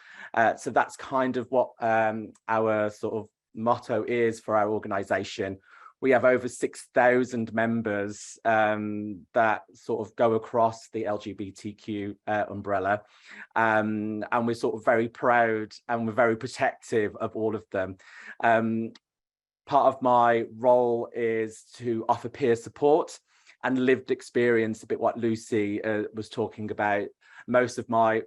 So that's kind of what our sort of motto is for our organisation. We have over 6,000 members that sort of go across the LGBTQ umbrella. And we're sort of very proud and we're very protective of all of them. Part of my role is to offer peer support and lived experience, a bit what Lucy was talking about. Most of my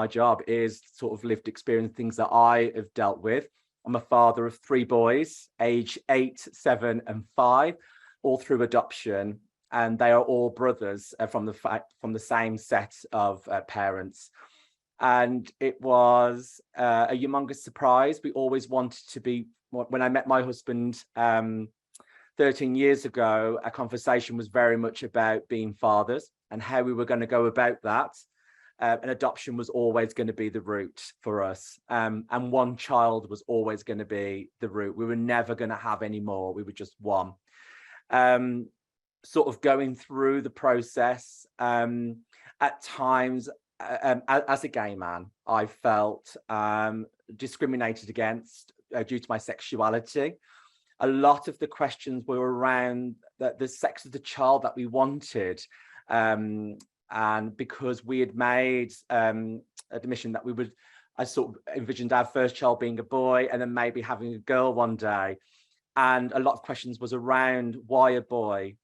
job is sort of lived experience, things that I have dealt with. I'm a father of 3 boys, age 8, 7, and 5, all through adoption, and they are all brothers from the same set of parents. And it was a humongous surprise. We always wanted to be. When I met my husband 13 years ago, our conversation was very much about being fathers and how we were going to go about that. And adoption was always going to be the route for us. And one child was always going to be the route. We were never going to have any more. We were just one. Sort of going through the process, at times, as a gay man, I felt discriminated against due to my sexuality. A lot of the questions were around the sex of the child that we wanted. And because we had made admission that I sort of envisioned our first child being a boy and then maybe having a girl one day. And a lot of questions was around, why a boy?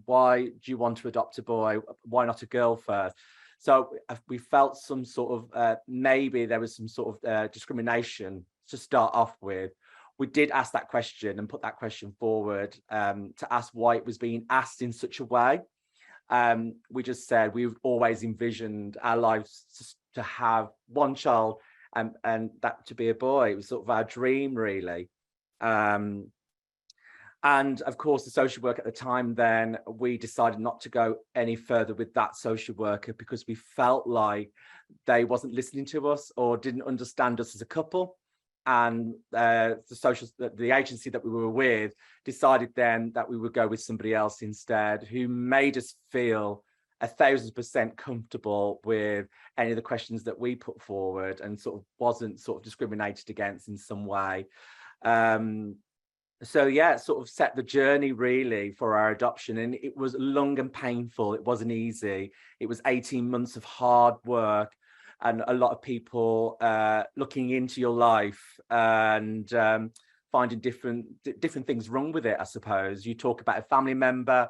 Why do you want to adopt a boy? Why not a girl first? So we felt some sort of, maybe there was some sort of discrimination to start off with. We did ask that question and put that question forward to ask why it was being asked in such a way. We just said we've always envisioned our lives to have one child and that to be a boy. It was sort of our dream, really. And of course, the social worker at the time, then we decided not to go any further with that social worker because we felt like they wasn't listening to us or didn't understand us as a couple. And the agency that we were with decided then that we would go with somebody else instead, who made us feel 1,000% comfortable with any of the questions that we put forward and sort of wasn't sort of discriminated against in some way. So yeah, it sort of set the journey really for our adoption, and it was long and painful. It wasn't easy. It was 18 months of hard work. And a lot of people looking into your life and finding different things wrong with it, I suppose. You talk about a family member,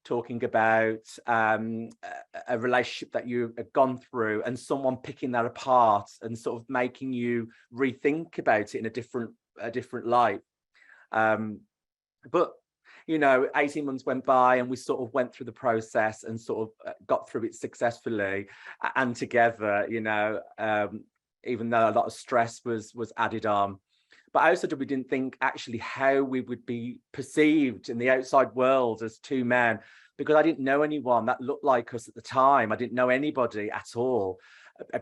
talking about a relationship that you have gone through, and someone picking that apart and sort of making you rethink about it in a different light. But you know, 18 months went by and we sort of went through the process and sort of got through it successfully and together, you know, even though a lot of stress was added on. But also we didn't think actually how we would be perceived in the outside world as 2 men, because I didn't know anyone that looked like us at the time. I didn't know anybody at all.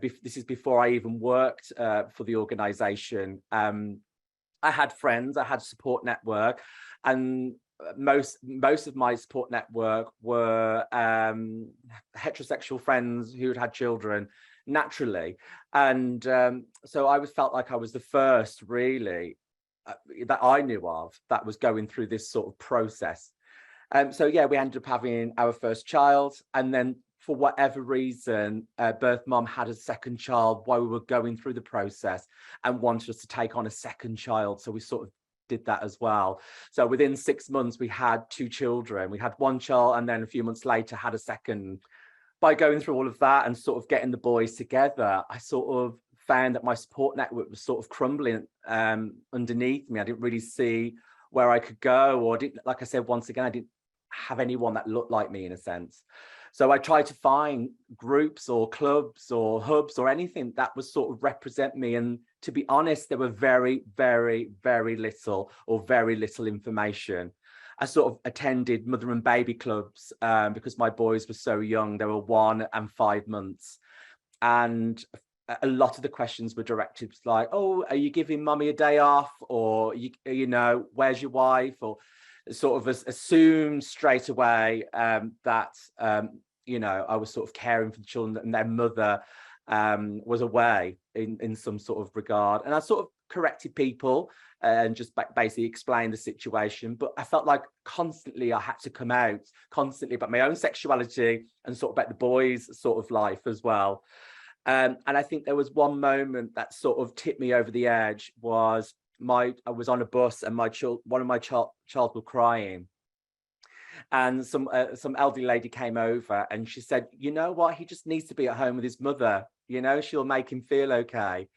This is before I even worked for the organisation. I had friends, I had support network, and most of my support network were heterosexual friends who had children naturally, and so I felt like I was the first really that I knew of that was going through this sort of process. So yeah, we ended up having our first child, and then for whatever reason, birth mom had a second child while we were going through the process and wanted us to take on a second child, so we sort of did that as well. So within 6 months we had 2 children. We had 1 child, and then a few months later had a second. By going through all of that and sort of getting the boys together, I sort of found that my support network was sort of crumbling underneath me. I didn't really see where I could go, or like I said, once again, I didn't have anyone that looked like me in a sense. So I tried to find groups or clubs or hubs or anything that would sort of represent me. And to be honest, there were very, very, very little or very little information. I sort of attended mother and baby clubs because my boys were so young. They were 1 and 5 months. And a lot of the questions were directed like, oh, are you giving mummy a day off? Or, you know, where's your wife? Or sort of assumed straight away that, you know, I was sort of caring for the children and their mother was away in some sort of regard. And I sort of corrected people and just basically explained the situation. But I felt like constantly I had to come out constantly about my own sexuality and sort of about the boys' sort of life as well. And I think there was one moment that sort of tipped me over the edge. Was I was on a bus and one of my child were crying, and some elderly lady came over and she said, you know what, he just needs to be at home with his mother, you know, she'll make him feel okay.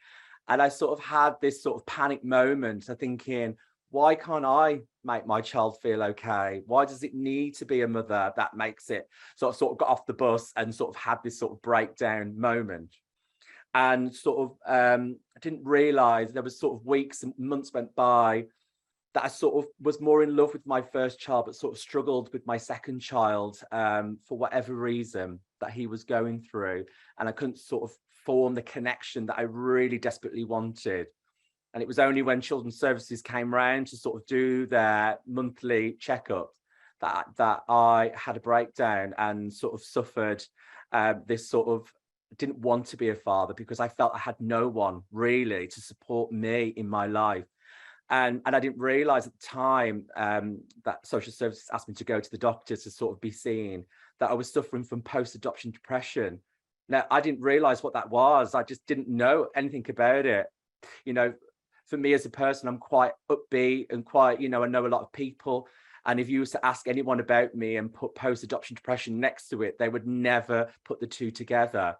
And I sort of had this sort of panic moment of thinking, why can't I make my child feel okay? Why does it need to be a mother that makes it? So I sort of got off the bus and sort of had this sort of breakdown moment. And sort of I didn't realize there was sort of weeks and months went by that I sort of was more in love with my first child, but sort of struggled with my second child for whatever reason that he was going through. And I couldn't sort of form the connection that I really desperately wanted. And it was only when Children's Services came round to sort of do their monthly checkups that I had a breakdown and sort of suffered this sort of didn't want to be a father, because I felt I had no one really to support me in my life. And I didn't realize at the time that social services asked me to go to the doctor to sort of be seen, that I was suffering from post-adoption depression. Now, I didn't realize what that was. I just didn't know anything about it. You know, for me as a person, I'm quite upbeat and quite, you know, I know a lot of people. And if you were to ask anyone about me and put post-adoption depression next to it, they would never put the two together.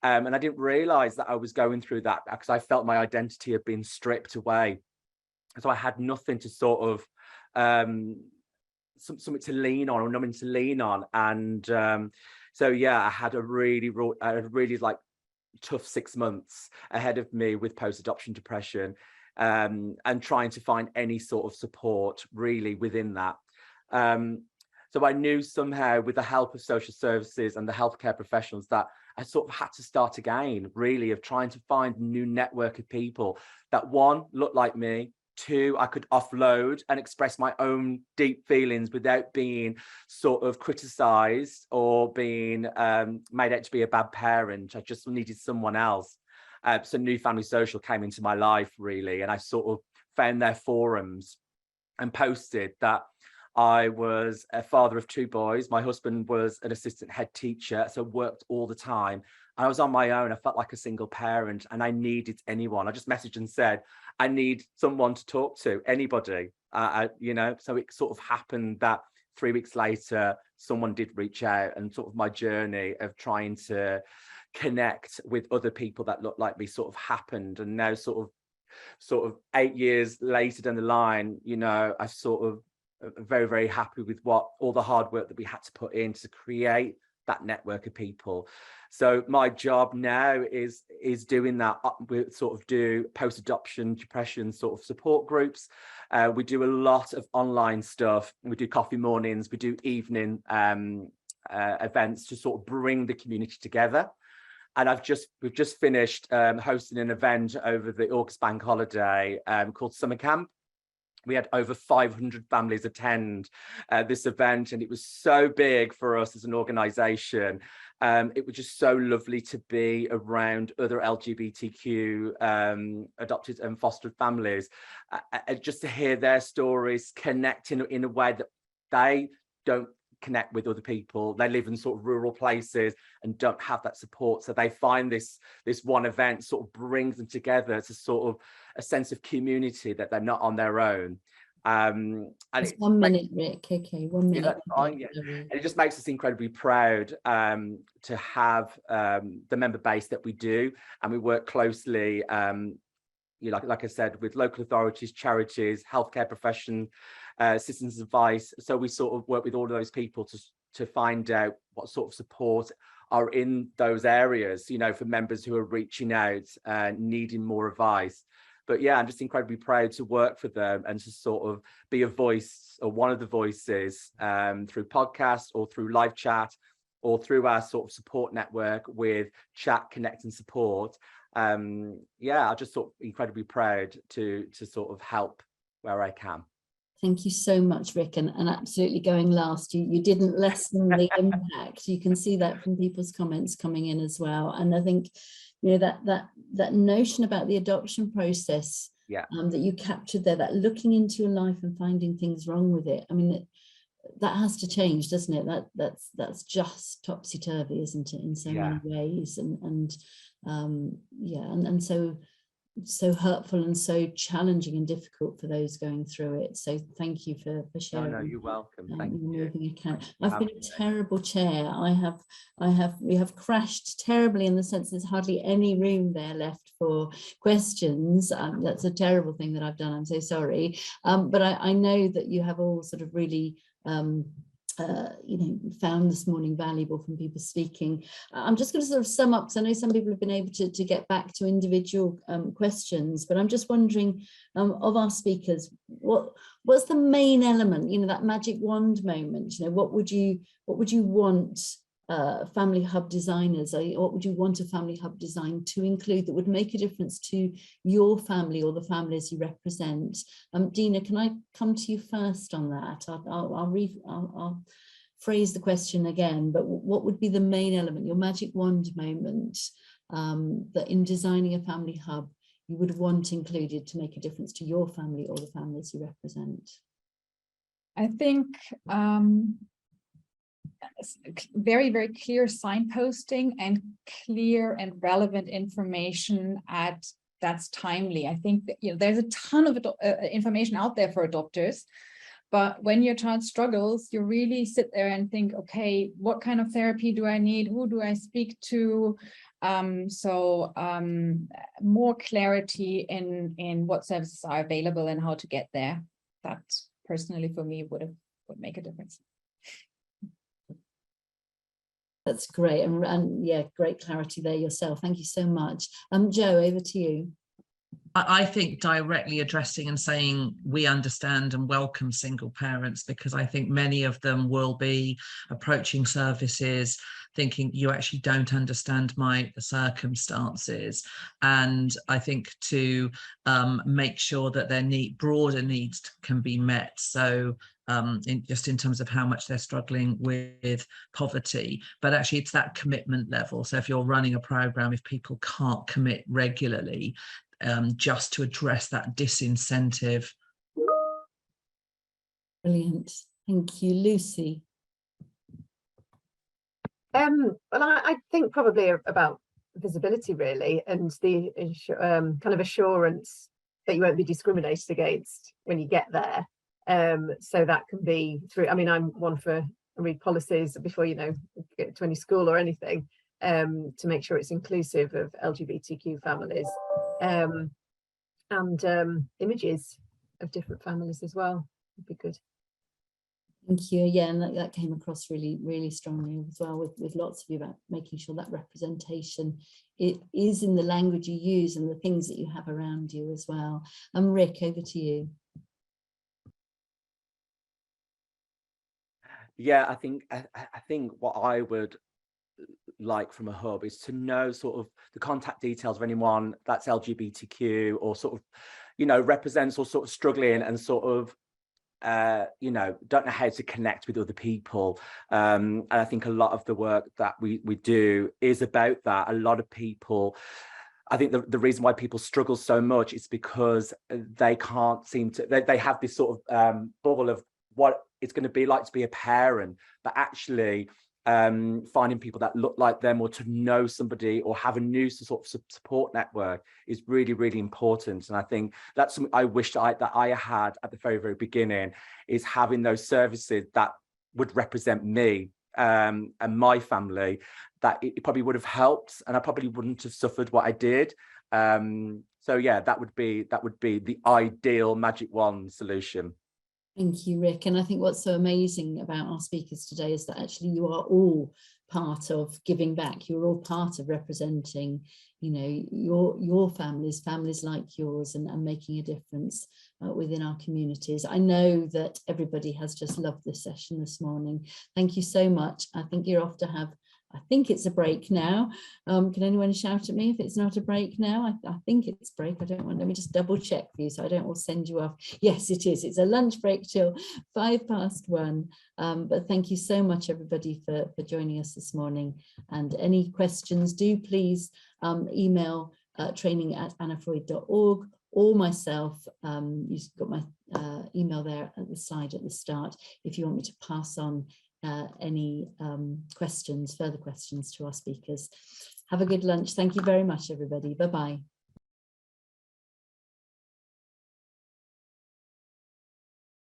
And I didn't realize that I was going through that because I felt my identity had been stripped away. So I had nothing to sort of something to lean on or nothing to lean on. And so yeah, I had a really like tough 6 months ahead of me with post-adoption depression, and trying to find any sort of support really within that. So I knew somehow with the help of social services and the healthcare professionals that I sort of had to start again, really, of trying to find a new network of people that, one, looked like me, two, I could offload and express my own deep feelings without being sort of criticized or being made out to be a bad parent. I just needed someone else. So New Family Social came into my life, really, and I sort of found their forums and posted that I was a father of 2 boys. My husband was an assistant head teacher, so worked all the time. I was on my own. I felt like a single parent and I needed anyone. I just messaged and said, I need someone to talk to, anybody, you know. So it sort of happened that 3 weeks later, someone did reach out, and sort of my journey of trying to connect with other people that looked like me sort of happened. And now sort of 8 years later down the line, you know, I sort of very, very happy with all the hard work that we had to put in to create that network of people. So my job now is doing that. We sort of do post-adoption depression sort of support groups. We do a lot of online stuff. We do coffee mornings. We do evening events to sort of bring the community together. And we've just finished hosting an event over the August bank holiday called Summer Camp. We had over 500 families attend this event, and it was so big for us as an organisation. It was just so lovely to be around other LGBTQ adopted and fostered families, just to hear their stories, connect in a way that they don't connect with other people. They live in sort of rural places and don't have that support. So they find this one event sort of brings them together to sort of a sense of community, that they're not on their own. And it's 1 minute, Rick. Okay, 1 minute. Yeah, that's fine, yeah. And it just makes us incredibly proud to have the member base that we do, and we work closely, like I said, with local authorities, charities, healthcare profession, citizens advice. So we sort of work with all of those people to find out what sort of support are in those areas, for members who are reaching out and needing more advice. But yeah, I'm just incredibly proud to work for them and to sort of be a voice, or one of the voices, through podcasts or through live chat or through our sort of support network with Chat, Connect and Support. Yeah, I'm just sort of incredibly proud to sort of help where I can. Thank you so much, Rick, and absolutely going last. You didn't lessen the impact. You can see that from people's comments coming in as well. And I think, that notion about the adoption process, yeah, that you captured there, that looking into your life and finding things wrong with it. I mean, that has to change, doesn't it? That's just topsy-turvy, isn't it, in so many ways? And so hurtful and so challenging and difficult for those going through it. So thank you for sharing. No, you're welcome. Thank you. Moving account. I've been a terrible chair. We have crashed terribly in the sense there's hardly any room there left for questions. That's a terrible thing that I've done. I'm so sorry. But I know that you have all sort of really found this morning valuable from people speaking. I'm just going to sort of sum up, because I know some people have been able to get back to individual questions, but I'm just wondering, of our speakers, what's the main element, that magic wand moment? What would you want family hub designers, what would you want a family hub design to include that would make a difference to your family or the families you represent? Dina, can I come to you first on that? I'll phrase the question again, but what would be the main element, your magic wand moment, that in designing a family hub you would want included to make a difference to your family or the families you represent? I think very, very clear signposting and clear and relevant information that's timely. I think that, there's a ton of information out there for adopters, but when your child struggles, you really sit there and think, okay, what kind of therapy do I need? Who do I speak to? More clarity in what services are available and how to get there. That personally for me would make a difference. That's great, and yeah, great clarity there yourself. Thank you so much. Jo, over to you. I think directly addressing and saying we understand and welcome single parents, because I think many of them will be approaching services thinking you actually don't understand my circumstances. And I think to make sure that their broader needs can be met. So in terms of how much they're struggling with poverty, but actually it's that commitment level. So if you're running a program, if people can't commit regularly, just to address that disincentive. Brilliant, thank you. Lucy? Well, I think probably about visibility really, and the kind of assurance that you won't be discriminated against when you get there. So that can be through, I'm one for read policies before get to any school or anything, to make sure it's inclusive of LGBTQ families, and images of different families as well would be good. Thank you. Yeah, and that came across really, really strongly as well with lots of you, about making sure that representation it is in the language you use and the things that you have around you as well. Rick, over to you. Yeah, I think what I would like from a hub is to know sort of the contact details of anyone that's LGBTQ or sort of, represents or sort of struggling and sort of, don't know how to connect with other people. And I think a lot of the work that we do is about that. A lot of people, I think the reason why people struggle so much is because they can't seem to, they have this sort of bubble of what it's going to be like to be a parent, but actually finding people that look like them, or to know somebody or have a new sort of support network is really, really important. And I think that's something I wish that I had at the very, very beginning, is having those services that would represent me and my family, that it probably would have helped, and I probably wouldn't have suffered what I did. So yeah, that would be the ideal magic wand solution. Thank you, Rick. And I think what's so amazing about our speakers today is that actually you are all part of giving back. You're all part of representing, you know, your families like yours, and making a difference within our communities. I know that everybody has just loved this session this morning. Thank you so much. I think you're off to have, I think it's a break now. Can anyone shout at me if it's not a break now? I think it's break. I don't want, let me just double check for you so I don't will send you off. Yes, it is. It's a lunch break till 1:05. But thank you so much, everybody, for joining us this morning. And any questions, do please email training@annafreud.org, or myself. You've got my email there at the slide at the start if you want me to pass on any further questions to our speakers. Have a good lunch. Thank you very much, everybody. Bye-bye.